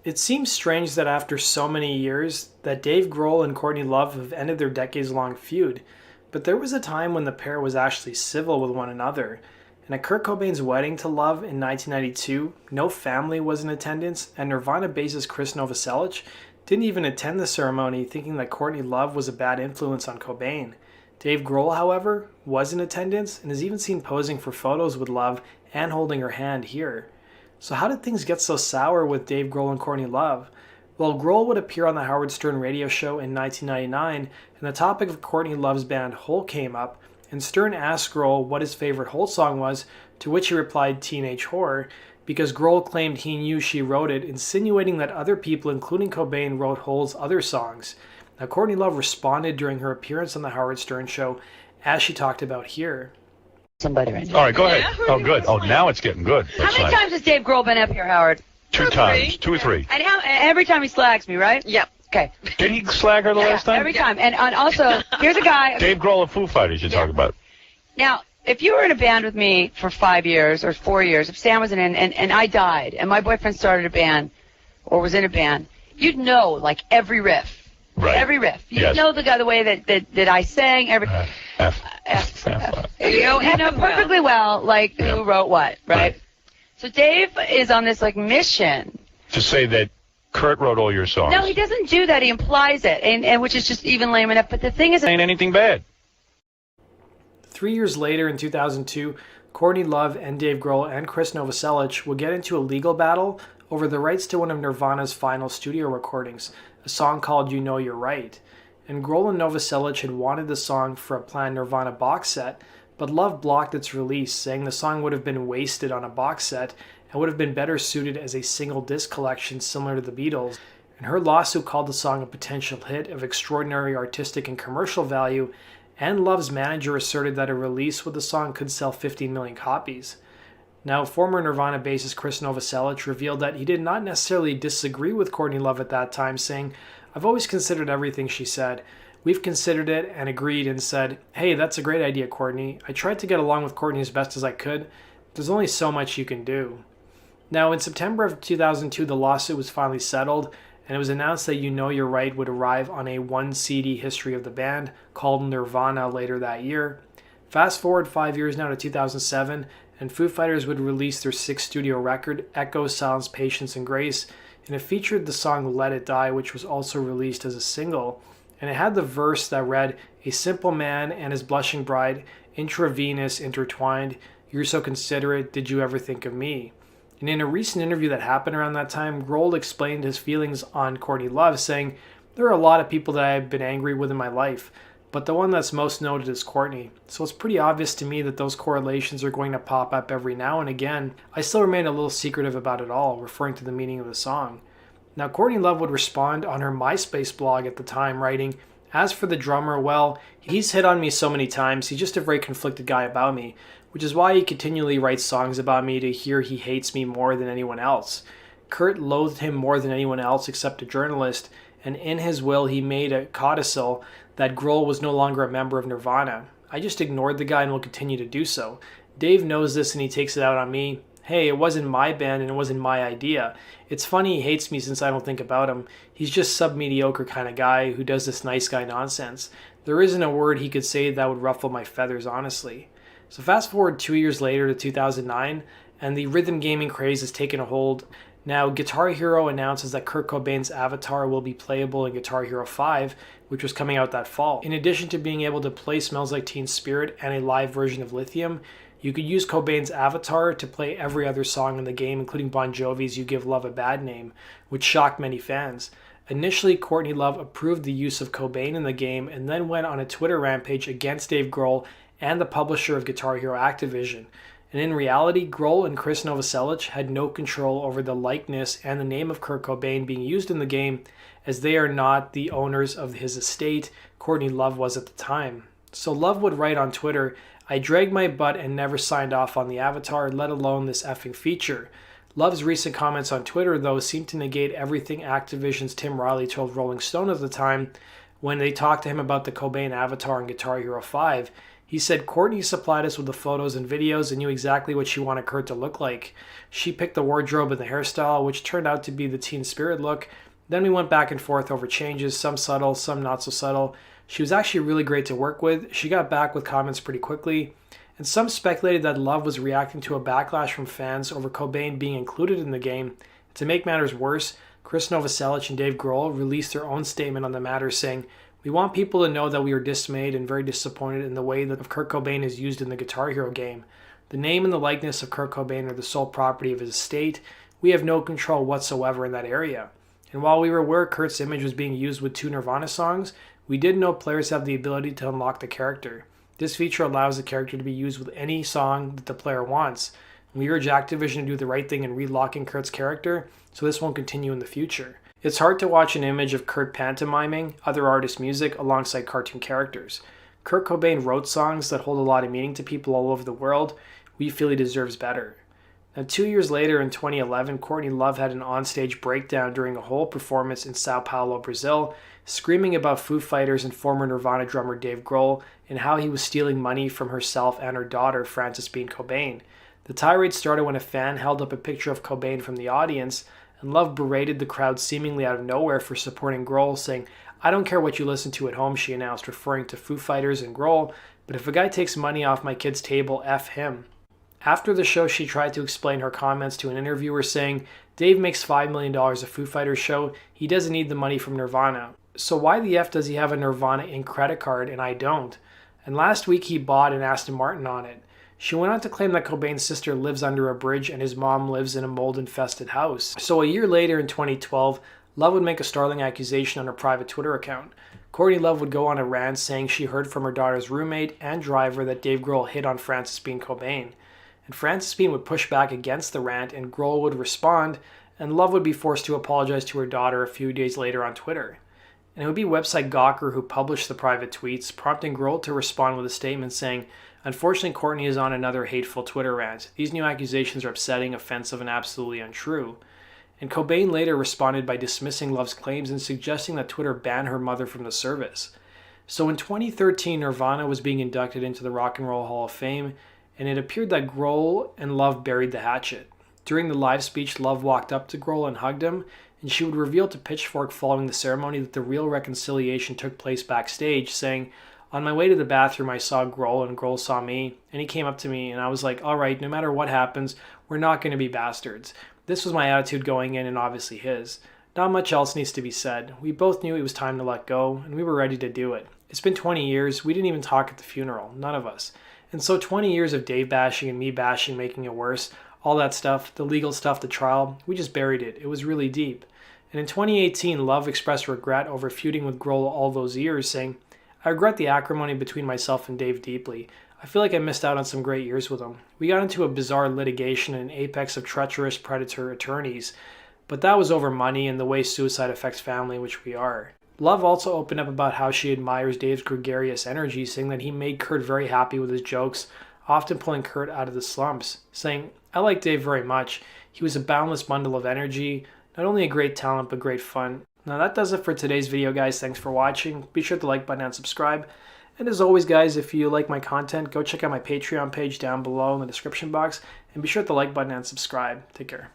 It seems strange that after so many years that Dave Grohl and Courtney Love have ended their decades-long feud, but there was a time when the pair was actually civil with one another. And at Kurt Cobain's wedding to Love in 1992, no family was in attendance, and Nirvana bassist Krist Novoselic didn't even attend the ceremony, thinking that Courtney Love was a bad influence on Cobain. Dave Grohl, however, was in attendance and is even seen posing for photos with Love and holding her hand here. So how did things get so sour with Dave Grohl and Courtney Love? Well, Grohl would appear on the Howard Stern radio show in 1999, and the topic of Courtney Love's band Hole came up, and Stern asked Grohl what his favorite Hole song was, to which he replied Teenage Horror, because Grohl claimed he knew she wrote it, insinuating that other people, including Cobain, wrote Hole's other songs. Now, Courtney Love responded during her appearance on the Howard Stern show, as she talked about here. Somebody right now. All right, go ahead. Oh, good. Oh, now it's getting good. How many times has Dave Grohl been up here, Howard? Two times. Two or three. And every time he slags me, right? Yep. Okay. Did he slag her the last time? Every time. And also, here's a guy. Dave Grohl of Foo Fighters you're talking about. Now, if you were in a band with me for 5 years or 4 years, if Sam was in and I died and my boyfriend started a band or was in a band, you'd know, like, every riff. Right. Every riff. You'd know the way that I sang. You know perfectly well, like, who wrote what, right? So Dave is on this, like, mission. To say that Kurt wrote all your songs. No, he doesn't do that. He implies it, and which is just even lame enough. But the thing is... Ain't anything bad. 3 years later, in 2002, Courtney Love and Dave Grohl and Krist Novoselic will get into a legal battle over the rights to one of Nirvana's final studio recordings, a song called You Know You're Right. And Grohl and Novoselic had wanted the song for a planned Nirvana box set, but Love blocked its release, saying the song would have been wasted on a box set and would have been better suited as a single disc collection similar to the Beatles. And her lawsuit called the song a potential hit of extraordinary artistic and commercial value, and Love's manager asserted that a release with the song could sell 15 million copies. Now, former Nirvana bassist Krist Novoselic revealed that he did not necessarily disagree with Courtney Love at that time, saying, "I've always considered everything she said. We've considered it and agreed and said, hey, that's a great idea, Courtney. I tried to get along with Courtney as best as I could. There's only so much you can do." Now, in September of 2002, the lawsuit was finally settled, and it was announced that You Know You're Right would arrive on a 1 CD history of the band called Nirvana later that year. Fast forward 5 years now to 2007, and Foo Fighters would release their 6th studio record, Echo, Silence, Patience, and Grace, and it featured the song Let It Die, which was also released as a single. And it had the verse that read, "A simple man and his blushing bride, intravenous, intertwined, you're so considerate, did you ever think of me?" And in a recent interview that happened around that time, Grohl explained his feelings on Courtney Love, saying, "There are a lot of people that I've been angry with in my life, but the one that's most noted is Courtney. So it's pretty obvious to me that those correlations are going to pop up every now and again. I still remain a little secretive about it all," referring to the meaning of the song. Now, Courtney Love would respond on her MySpace blog at the time, writing, "As for the drummer, well, he's hit on me so many times. He's just a very conflicted guy about me, which is why he continually writes songs about me to hear he hates me more than anyone else. Kurt loathed him more than anyone else except a journalist, and in his will he made a codicil that Grohl was no longer a member of Nirvana. I just ignored the guy and will continue to do so. Dave knows this and he takes it out on me. Hey, it wasn't my band and it wasn't my idea. It's funny he hates me since I don't think about him. He's just sub-mediocre kind of guy who does this nice guy nonsense. There isn't a word he could say that would ruffle my feathers, honestly." So fast forward 2 years later to 2009, and the rhythm gaming craze has taken a hold. Now, Guitar Hero announces that Kurt Cobain's avatar will be playable in Guitar Hero 5, which was coming out that fall. In addition to being able to play Smells Like Teen Spirit and a live version of Lithium, you could use Cobain's avatar to play every other song in the game, including Bon Jovi's You Give Love a Bad Name, which shocked many fans. Initially, Courtney Love approved the use of Cobain in the game and then went on a Twitter rampage against Dave Grohl and the publisher of Guitar Hero Activision. And in reality, Grohl and Krist Novoselic had no control over the likeness and the name of Kurt Cobain being used in the game, as they are not the owners of his estate. Courtney Love was at the time. So Love would write on Twitter, "I dragged my butt and never signed off on the avatar, let alone this effing feature." Love's recent comments on Twitter, though, seem to negate everything Activision's Tim Riley told Rolling Stone at the time when they talked to him about the Cobain avatar in Guitar Hero 5. He said, Courtney supplied us with the photos and videos and knew exactly what she wanted Kurt to look like. She picked the wardrobe and the hairstyle, which turned out to be the Teen Spirit look. Then we went back and forth over changes, some subtle, some not so subtle. She was actually really great to work with. She got back with comments pretty quickly. And some speculated that Love was reacting to a backlash from fans over Cobain being included in the game. To make matters worse, Krist Novoselic and Dave Grohl released their own statement on the matter saying, "We want people to know that we are dismayed and very disappointed in the way that Kurt Cobain is used in the Guitar Hero game. The name and the likeness of Kurt Cobain are the sole property of his estate. We have no control whatsoever in that area. And while we were aware Kurt's image was being used with 2 Nirvana songs, we didn't know players have the ability to unlock the character. This feature allows the character to be used with any song that the player wants. We urge Activision to do the right thing in relocking Kurt's character, so this won't continue in the future." It's hard to watch an image of Kurt pantomiming other artists' music alongside cartoon characters. Kurt Cobain wrote songs that hold a lot of meaning to people all over the world. We feel he deserves better. Now, 2 years later in 2011, Courtney Love had an onstage breakdown during a whole performance in Sao Paulo, Brazil, screaming about Foo Fighters and former Nirvana drummer Dave Grohl and how he was stealing money from herself and her daughter, Frances Bean Cobain. The tirade started when a fan held up a picture of Cobain from the audience, and Love berated the crowd seemingly out of nowhere for supporting Grohl, saying, "I don't care what you listen to at home," she announced, referring to Foo Fighters and Grohl, "but if a guy takes money off my kid's table, F him." After the show, she tried to explain her comments to an interviewer, saying, "Dave makes $5 million a Foo Fighters show. He doesn't need the money from Nirvana. So why the F does he have a Nirvana Inc. credit card and I don't? And last week he bought an Aston Martin on it." She went on to claim that Cobain's sister lives under a bridge and his mom lives in a mold-infested house. So a year later in 2012, Love would make a startling accusation on her private Twitter account. Courtney Love would go on a rant saying she heard from her daughter's roommate and driver that Dave Grohl hit on Frances Bean Cobain. And Frances Bean would push back against the rant and Grohl would respond, and Love would be forced to apologize to her daughter a few days later on Twitter. And it would be website Gawker who published the private tweets, prompting Grohl to respond with a statement saying, "Unfortunately, Courtney is on another hateful Twitter rant. These new accusations are upsetting, offensive, and absolutely untrue." And Cobain later responded by dismissing Love's claims and suggesting that Twitter ban her mother from the service. So in 2013, Nirvana was being inducted into the Rock and Roll Hall of Fame, and it appeared that Grohl and Love buried the hatchet. During the live speech, Love walked up to Grohl and hugged him, and she would reveal to Pitchfork following the ceremony that the real reconciliation took place backstage, saying, "On my way to the bathroom, I saw Grohl, and Grohl saw me, and he came up to me, and I was like, all right, no matter what happens, we're not going to be bastards. This was my attitude going in, and obviously his. Not much else needs to be said. We both knew it was time to let go, and we were ready to do it. It's been 20 years. We didn't even talk at the funeral. None of us. And so 20 years of Dave bashing and me bashing, making it worse, all that stuff, the legal stuff, the trial, we just buried it. It was really deep." And in 2018, Love expressed regret over feuding with Grohl all those years, saying, "I regret the acrimony between myself and Dave deeply. I feel like I missed out on some great years with him. We got into a bizarre litigation and an apex of treacherous predator attorneys, but that was over money and the way suicide affects family, which we are." Love also opened up about how she admires Dave's gregarious energy, saying that he made Kurt very happy with his jokes, often pulling Kurt out of the slumps, saying, "I like Dave very much. He was a boundless bundle of energy, not only a great talent, but great fun." Now that does it for today's video, guys. Thanks for watching. Be sure to like button and subscribe. And as always, guys, if you like my content, go check out my Patreon page down below in the description box. And be sure to like button and subscribe. Take care.